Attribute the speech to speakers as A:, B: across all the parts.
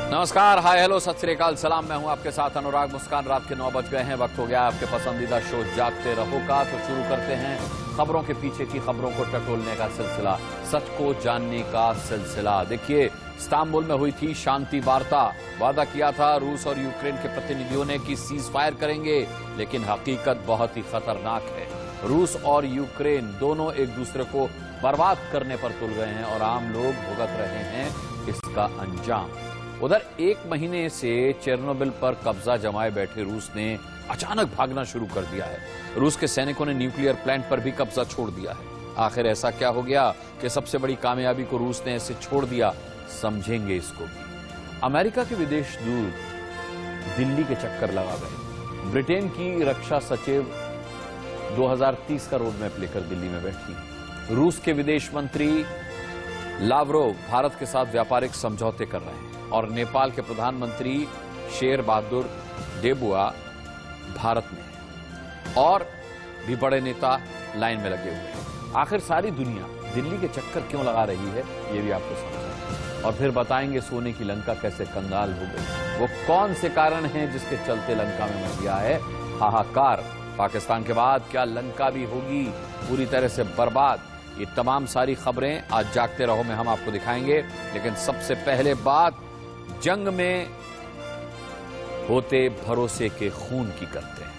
A: नमस्कार, hi hello, सत श्री अकाल, सलाम। मैं हूं आपके साथ अनुराग मुस्कान। रात के 9 बज गए हैं। वक्त हो गया आपके पसंदीदा शो जागते रहो का। तो शुरू करते हैं खबरों के पीछे की खबरों को टटोलने का सिलसिला, सच को जानने का सिलसिला। देखिए, इस्तांबुल में हुई थी शांति वार्ता। वादा किया था रूस और यूक्रेन के प्रतिनिधियों ने कि सीज फायर करेंगे, लेकिन हकीकत बहुत ही खतरनाक है। रूस और यूक्रेन दोनों एक दूसरे को बर्बाद करने पर तुल गए हैं और आम लोग भुगत रहे हैं इसका अंजाम। उधर 1 महीने से चेरनोबिल पर कब्जा जमाए बैठे रूस ने अचानक भागना शुरू कर दिया है। रूस के सैनिकों ने न्यूक्लियर प्लांट पर भी कब्जा छोड़ दिया है। आखिर ऐसा क्या हो गया कि सबसे बड़ी कामयाबी को रूस ने ऐसे छोड़ दिया, समझेंगे इसको भी। अमेरिका के विदेश दूत दिल्ली के चक्कर लगा गए। ब्रिटेन की रक्षा सचिव 2030 का रोड मैप लेकर दिल्ली में बैठी। रूस के विदेश मंत्री लावरोव भारत के साथ व्यापारिक समझौते कर रहे हैं और नेपाल के प्रधानमंत्री शेर बहादुर देबुआ भारत में हैं और भी बड़े नेता लाइन में लगे हुए हैं। आखिर सारी दुनिया दिल्ली के चक्कर क्यों लगा रही है, ये भी आपको समझाएंगे और फिर बताएंगे सोने की लंका कैसे कंगाल हो गई। वो कौन से कारण हैं जिसके चलते लंका में मच गया है हाहाकार। पाकिस्तान के बाद क्या लंका भी होगी पूरी तरह से बर्बाद? ये तमाम सारी खबरें आज जागते रहो में हम आपको दिखाएंगे। लेकिन सबसे पहले बात जंग में होते भरोसे के खून की करते हैं।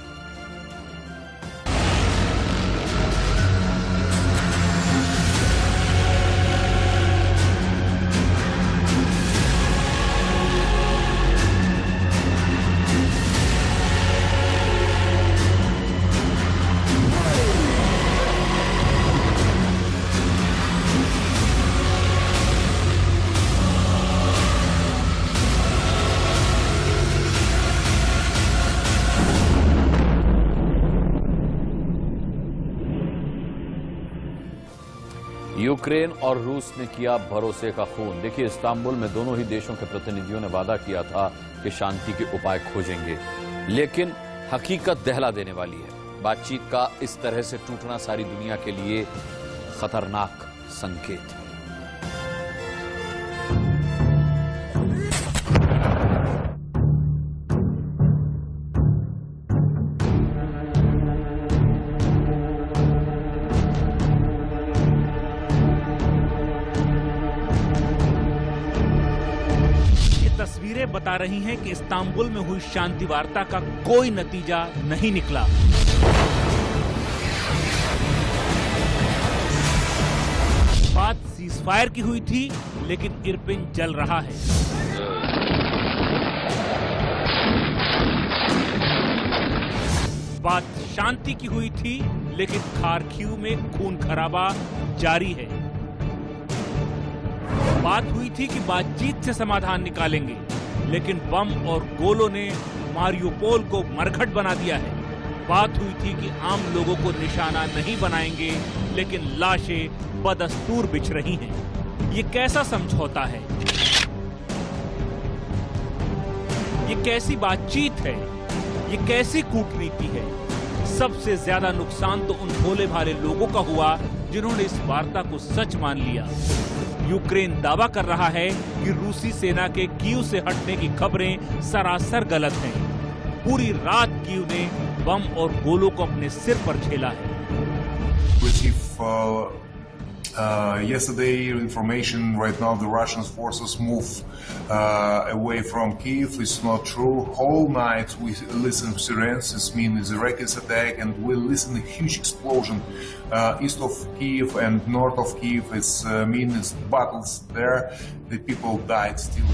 A: यूक्रेन और रूस ने किया भरोसे का खून। देखिए, इस्तांबुल में दोनों ही देशों के प्रतिनिधियों ने वादा किया था कि शांति के उपाय खोजेंगे, लेकिन हकीकत दहला देने वाली है। बातचीत का इस तरह से टूटना सारी दुनिया के लिए खतरनाक संकेत है।
B: तस्वीरें बता रही हैं कि इस्तांबुल में हुई शांति वार्ता का कोई नतीजा नहीं निकला। बात सीज फायर की हुई थी, लेकिन इरपिन जल रहा है। बात शांति की हुई थी, लेकिन खार्किव में खून खराबा जारी है। बात हुई थी कि बातचीत से समाधान निकालेंगे, लेकिन बम और गोलों ने मारियोपोल को मरघट बना दिया है। बात हुई थी कि आम लोगों को निशाना नहीं बनाएंगे, लेकिन लाशें बदस्तूर बिछ रही हैं। ये कैसा समझौता है? ये कैसी बातचीत है? ये कैसी कूटनीति है? सबसे ज्यादा नुकसान तो उन भोले भाले लोगों का हुआ जिन्होंने इस वार्ता को सच मान लिया। यूक्रेन दावा कर रहा है कि रूसी सेना के कीव से हटने की खबरें सरासर गलत हैं। पूरी रात कीव ने बम और गोलों को अपने सिर पर झेला है।
C: Yesterday information, right now the Russian forces move away from Kyiv. It's not true. Whole night we listen to sirens. This means a rocket attack, and we listen a huge explosion east of Kyiv and north of Kyiv. It's means battles there. The people died still.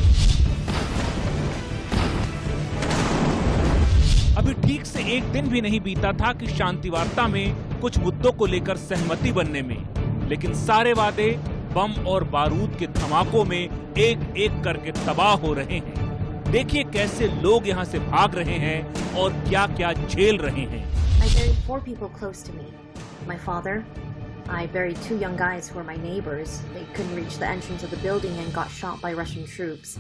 B: अभी ठीक से एक दिन भी नहीं बीता था कि शांति वार्ता में कुछ मुद्दों को लेकर सहमति बनने में, लेकिन सारे वादे बम और बारूद के धमाकों में एक एक करके तबाह हो रहे हैं। देखिए कैसे लोग यहाँ से भाग रहे हैं और क्या क्या झेल रहे हैं।
D: I buried 4 people close to me. My father. I buried 2 young guys who were my neighbors. They couldn't reach the entrance of the building and got shot by Russian troops.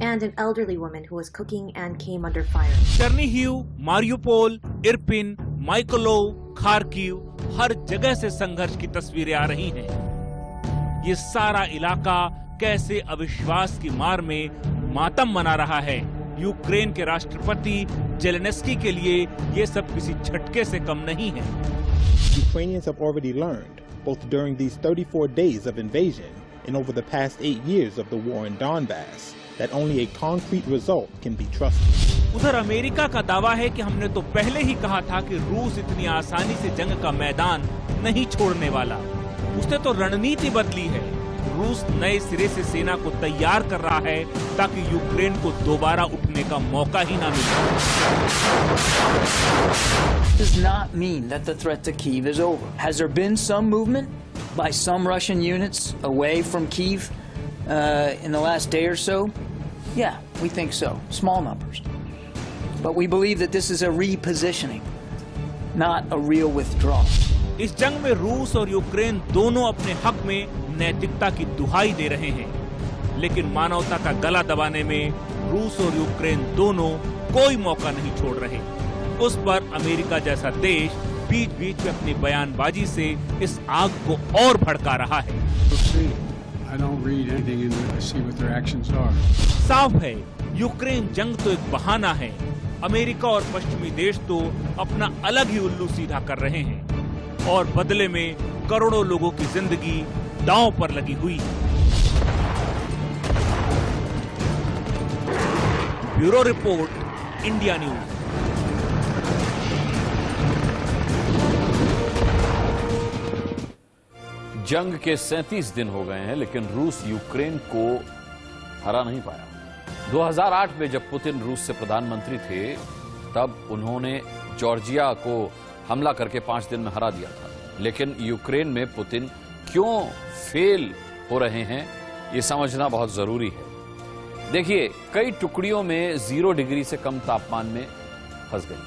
D: And an elderly woman who was cooking and came under fire.
B: Chernihiv, Mariupol, Irpin, Mykolaiv, Kharkiv, हर जगह से संघर्ष की तस्वीरें आ रही हैं। ये सारा इलाका कैसे अविश्वास की मार में मातम मना रहा है। यूक्रेन के राष्ट्रपति जेलेंस्की के लिए ये सब किसी झटके से कम नहीं है।
E: Ukrainians have already learned, both during these 34 days of invasion and over the past 8 years of the war in Donbass, that only a concrete result can be trusted.
B: उधर अमेरिका का दावा है कि हमने तो पहले ही कहा था कि रूस इतनी आसानी से जंग का मैदान नहीं छोड़ने वाला। उसने तो रणनीति बदली है। रूस नए सिरे से सेना को तैयार कर रहा है ताकि यूक्रेन को दोबारा उठने का मौका ही ना मिले।
F: Does not mean that the threat to Kyiv is over. Has there been some movement by some Russian units away from Kyiv in the last day or so? Yeah, we think so. Small numbers. But we believe that this is a repositioning, not a real withdrawal.
B: इस जंग में रूस और Ukraine दोनों अपने हक में नैतिकता की दुहाई दे रहे हैं, लेकिन मानवता का गला दबाने में रूस और यूक्रेन दोनों कोई मौका नहीं छोड़ रहे। उस पर अमेरिका जैसा देश बीच बीच में अपनी बयानबाजी से इस आग को और भड़का रहा है।
G: I don't read anything into it. I see what their actions are.
B: साफ है, यूक्रेन जंग तो एक बहाना है। अमेरिका और पश्चिमी देश तो अपना अलग ही उल्लू सीधा कर रहे हैं और बदले में करोड़ों लोगों की जिंदगी दांव पर लगी हुई है। Bureau report, India news.
A: जंग के 37 दिन हो गए हैं, लेकिन रूस यूक्रेन को हरा नहीं पाया। 2008 में जब पुतिन रूस से प्रधानमंत्री थे, तब उन्होंने जॉर्जिया को हमला करके 5 दिन में हरा दिया था। लेकिन यूक्रेन में पुतिन क्यों फेल हो रहे हैं, ये समझना बहुत जरूरी है। देखिए, कई टुकड़ियों में 0 डिग्री से कम तापमान में फंस गई।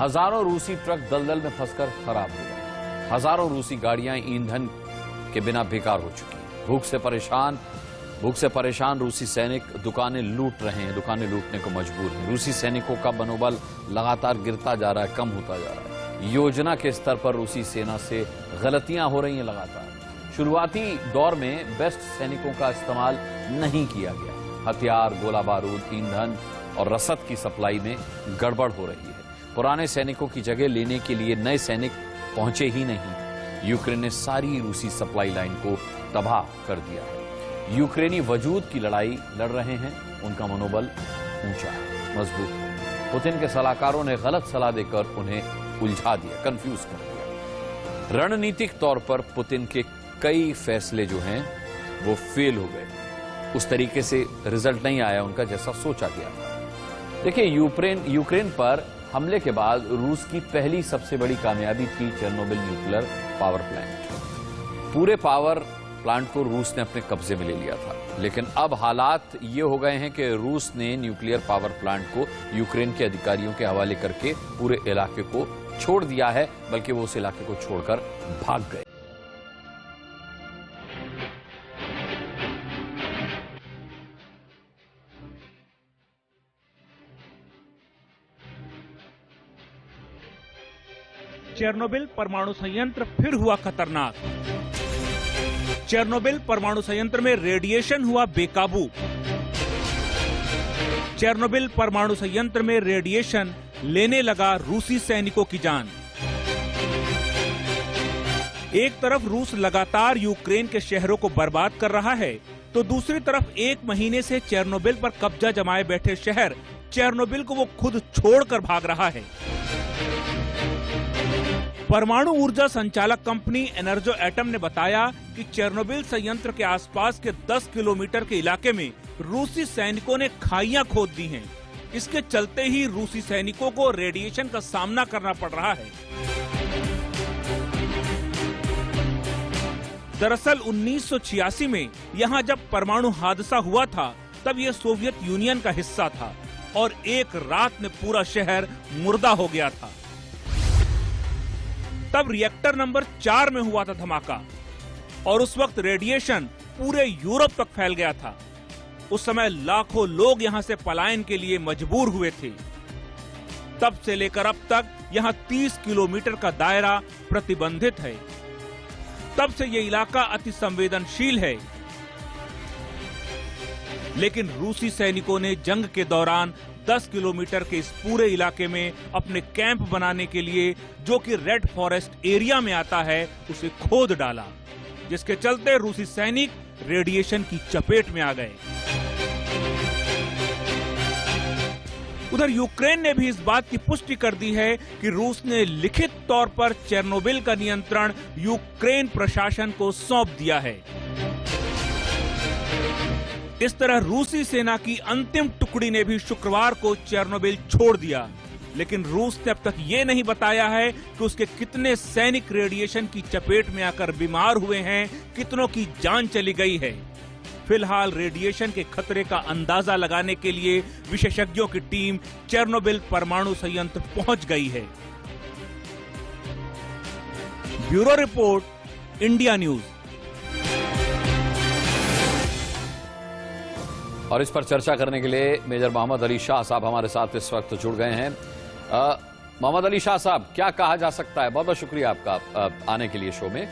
A: हजारों रूसी ट्रक दलदल में फंसकर खराब हो गए। हजारों रूसी गाड़ियां ईंधन के बिना बेकार हो चुकी हैं। भूख से परेशान रूसी सैनिक दुकानें लूट रहे हैं, दुकानें लूटने को मजबूर हैं। रूसी सैनिकों का मनोबल लगातार गिरता जा रहा है, कम होता जा रहा है। योजना के स्तर पर रूसी सेना से गलतियां हो रही हैं लगातार। शुरुआती दौर में बेस्ट सैनिकों का इस्तेमाल नहीं किया गया। हथियार, गोला बारूद, ईंधन और रसद की सप्लाई में गड़बड़ हो रही है। पुराने सैनिकों की जगह लेने के लिए नए सैनिक पहुंचे ही नहीं। यूक्रेन ने सारी रूसी सप्लाई लाइन को तबाह कर दिया है। यूक्रेनी वजूद की लड़ाई लड़ रहे हैं, उनका मनोबल ऊंचा है, मजबूत है। पुतिन के सलाहकारों ने गलत सलाह देकर उन्हें उलझा दिया, कंफ्यूज कर दिया। रणनीतिक तौर पर पुतिन के कई फैसले जो हैं वो फेल हो गए। उस तरीके से रिजल्ट नहीं आया उनका जैसा सोचा गया था। देखिए, यूक्रेन पर हमले के बाद रूस की पहली सबसे बड़ी कामयाबी थी चेर्नोबिल न्यूक्लियर पावर प्लांट। पूरे पावर प्लांट को रूस ने अपने कब्जे में ले लिया था। लेकिन अब हालात ये हो गए हैं कि रूस ने न्यूक्लियर पावर प्लांट को यूक्रेन के अधिकारियों के हवाले करके पूरे इलाके को छोड़ दिया है, बल्कि वो उस इलाके को छोड़कर भाग गए।
B: चेर्नोबिल परमाणु संयंत्र फिर हुआ खतरनाक। चेर्नोबिल परमाणु संयंत्र में रेडिएशन हुआ बेकाबू। चेर्नोबिल परमाणु संयंत्र में रेडिएशन लेने लगा रूसी सैनिकों की जान। एक तरफ रूस लगातार यूक्रेन के शहरों को बर्बाद कर रहा है, तो दूसरी तरफ 1 महीने से चेर्नोबिल पर कब्जा जमाए बैठे शहर चेर्नोबिल को वो खुद छोड़कर भाग रहा है। परमाणु ऊर्जा संचालक कंपनी एनर्जो एटम ने बताया कि चेर्नोबिल संयंत्र के आसपास के 10 किलोमीटर के इलाके में रूसी सैनिकों ने खाइयां खोद दी हैं। इसके चलते ही रूसी सैनिकों को रेडिएशन का सामना करना पड़ रहा है। दरअसल 1986 में यहां जब परमाणु हादसा हुआ था, तब यह सोवियत यूनियन का हिस्सा था और एक रात में पूरा शहर मुर्दा हो गया था। तब रिएक्टर नंबर 4 में हुआ था धमाका और उस वक्त रेडिएशन पूरे यूरोप तक फैल गया था। उस समय लाखों लोग यहां से पलायन के लिए मजबूर हुए थे। तब से लेकर अब तक यहां 30 किलोमीटर का दायरा प्रतिबंधित है। तब से यह इलाका अति संवेदनशील है। लेकिन रूसी सैनिकों ने जंग के दौरान 10 किलोमीटर के इस पूरे इलाके में अपने कैंप बनाने के लिए, जो कि रेड फॉरेस्ट एरिया में आता है, उसे खोद डाला, जिसके चलते रूसी सैनिक रेडिएशन की चपेट में आ गए। उधर यूक्रेन ने भी इस बात की पुष्टि कर दी है कि रूस ने लिखित तौर पर चेर्नोबिल का नियंत्रण यूक्रेन प्रशासन को सौंप दिया है। इस तरह रूसी सेना की अंतिम टुकड़ी ने भी शुक्रवार को चेर्नोबिल छोड़ दिया, लेकिन रूस ने अब तक ये नहीं बताया है कि उसके कितने सैनिक रेडिएशन की चपेट में आकर बीमार हुए हैं, कितनों की जान चली गई है। फिलहाल रेडिएशन के खतरे का अंदाजा लगाने के लिए विशेषज्ञों की टीम चेर्नोबिल परमाणु संयंत्र पहुंच गई है। Bureau report, India news.
A: और इस पर चर्चा करने के लिए मेजर मोहम्मद अली शाह साहब हमारे साथ इस वक्त जुड़ गए हैं। मोहम्मद अली शाह साहब, क्या कहा जा सकता है? बहुत बहुत शुक्रिया आपका आने के लिए शो में।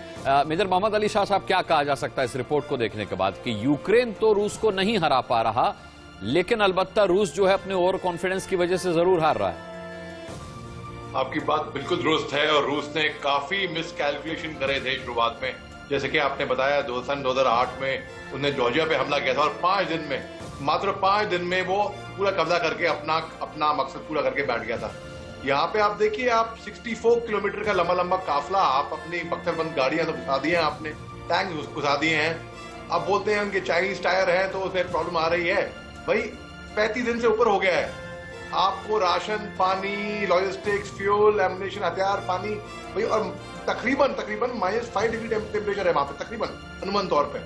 A: मेजर मोहम्मद अली शाह साहब, क्या कहा जा सकता है इस रिपोर्ट को देखने के बाद कि यूक्रेन तो रूस को नहीं हरा पा रहा, लेकिन अलबत्ता रूस जो है अपने ओवर कॉन्फिडेंस की वजह से जरूर हार रहा है?
H: आपकी बात बिल्कुल दुरुस्त है और रूस ने काफी मिसकैलकुलेशन करे थे शुरुआत में। जैसे कि आपने बताया, 2008 में उन्होंने जॉर्जिया पे हमला किया था और 5 दिन में, मात्र 5 दिन में वो पूरा कब्जा करके अपना मकसद पूरा करके बैठ गया था। यहाँ पे आप देखिए, आप 64 किलोमीटर का लंबा लंबा काफिला, आप अपनी बख्तरबंद गाड़ियां तो घुसा दी हैं आपने, टैंक घुसा दिए हैं। अब बोलते हैं उनके चाइनीज टायर हैं तो उसमें प्रॉब्लम आ रही है। भाई 35 दिन से ऊपर हो गया है, आपको राशन, पानी, लॉजिस्टिक्स, फ्यूल, एमुनेशन, हथियार, पानी, भाई, और तकरीबन -5 डिग्री टेम्परेचर है वहां पे, तकरीबन अनुमान तौर पे।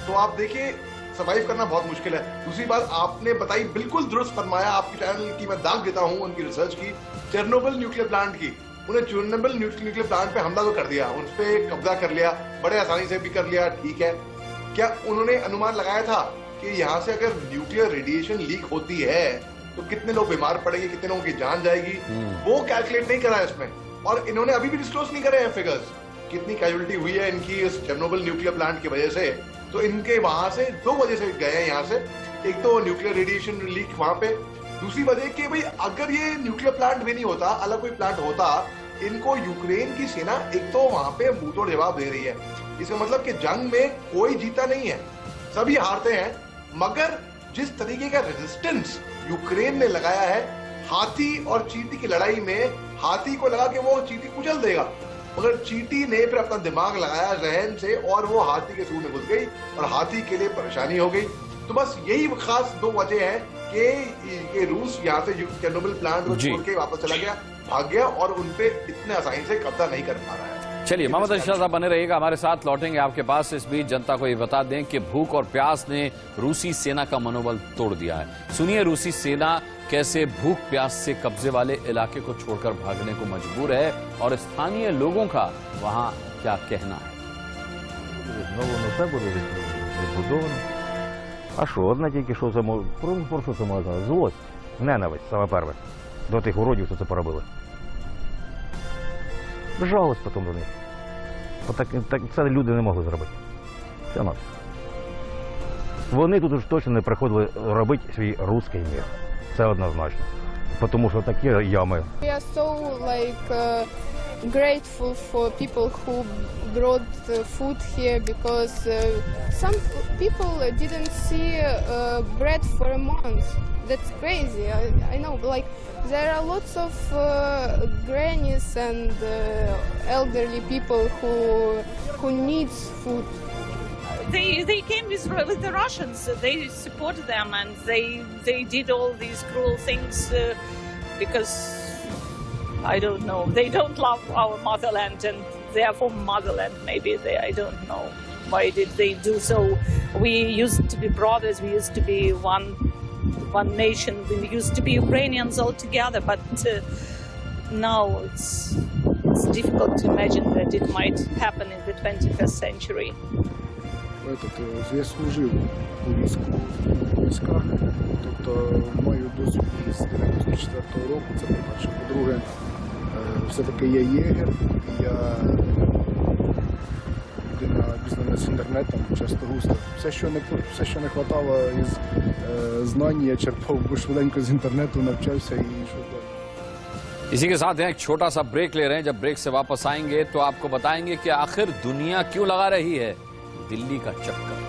H: तो आप देखिए, सर्वाइव करना बहुत मुश्किल है। दूसरी बात आपने बताई, बिल्कुल दुरुस्त फरमाया, आपकी चैनल की मैं दाग देता हूं उनकी रिसर्च की, चेर्नोबिल न्यूक्लियर प्लांट की। उन्हें चेर्नोबिल न्यूक्लियर प्लांट पे हमला तो कर दिया, उन पे कब्जा कर लिया, बड़े आसानी से भी कर लिया, ठीक है। क्या उन्होंने अनुमान लगाया था कि यहाँ से अगर न्यूक्लियर रेडिएशन लीक होती है तो कितने लोग बीमार पड़ेंगे, कितने लोगों की जान जाएगी? वो कैलकुलेट नहीं करा है इसमें, और इन्होंने अभी भी डिस्क्लोज नहीं करे हैं फिगर्स, कितनी कैजुअलिटी हुई है इनकी इस चेर्नोबिल न्यूक्लियर प्लांट की वजह से। तो इनके वहां से 2 वजह से गए हैं यहाँ से, एक तो न्यूक्लियर रेडिएशन लीक वहां पे, दूसरी वजह कि भाई अगर ये न्यूक्लियर प्लांट भी नहीं होता, अलग कोई प्लांट होता, इनको यूक्रेन की सेना एक तो वहां पे मुंहतोड़ जवाब दे रही है। इसका मतलब कि जंग में कोई जीता नहीं है, सभी हारते हैं। मगर जिस तरीके का रेजिस्टेंस यूक्रेन ने लगाया है, हाथी और चींटी की लड़ाई में हाथी को लगा कि वो चींटी कुचल देगा, मगर चींटी ने फिर अपना दिमाग लगाया जहन से और वो हाथी के सूर में घुस गई और हाथी के लिए परेशानी हो गई। तो बस यही खास 2 वजह है कि रूस यहाँ से चेर्नोबिल प्लांट को छोड़ के वापस चला गया, भाग गया और उनपे इतने आसानी से कब्जा नहीं कर पा रहा है।
A: चलिए, मोहम्मद अली शाह साहब बने रहिएगा हमारे साथ, लौटेंगे आपके पास। इस बीच जनता को ये बता दें कि भूख और प्यास ने रूसी सेना का मनोबल तोड़ दिया है। सुनिए रूसी सेना कैसे भूख प्यास से कब्जे वाले इलाके को छोड़कर भागने को मजबूर है और स्थानीय लोगों का वहां क्या कहना है।
I: А що, одна тільки що це просто це можна? Злость, ненависть, саме перше, до тих уродів, що це поробили. Жалость потім до них. Так це люди не могли зробити. Все нас. Вони тут уж точно не приходили робити свій русський мір. Це однозначно. Тому що такі ями.
J: We are so grateful for people who brought food here because some people didn't see bread for a month. That's crazy. I know, but like there are lots of grannies and elderly people who needs food.
K: They came with the Russians. They supported them and they did all these cruel things because I don't know. They don't love our motherland and they are from motherland. Maybe I don't know why did they do so. We used to be brothers. We used to be one nation. We used to be Ukrainians all together. But now it's difficult to imagine that it might happen in the 21st century.
G: Я служив у військах, тобто маю досвід з 94-го року, це по-перше. По-друге, все-таки я єгер, я людина
L: запізнаний з інтернетом, часто густо. Все, що не хватало із знань, я черпав швиденько з інтернету, навчався і йшов далі.
A: इसी के साथ एक छोटा सा break ले रहे हैं। जब ब्रेक से वापस आएंगे तो आपको बताएंगे कि आखिर दुनिया क्यों लगा रही है दिल्ली का चक्कर।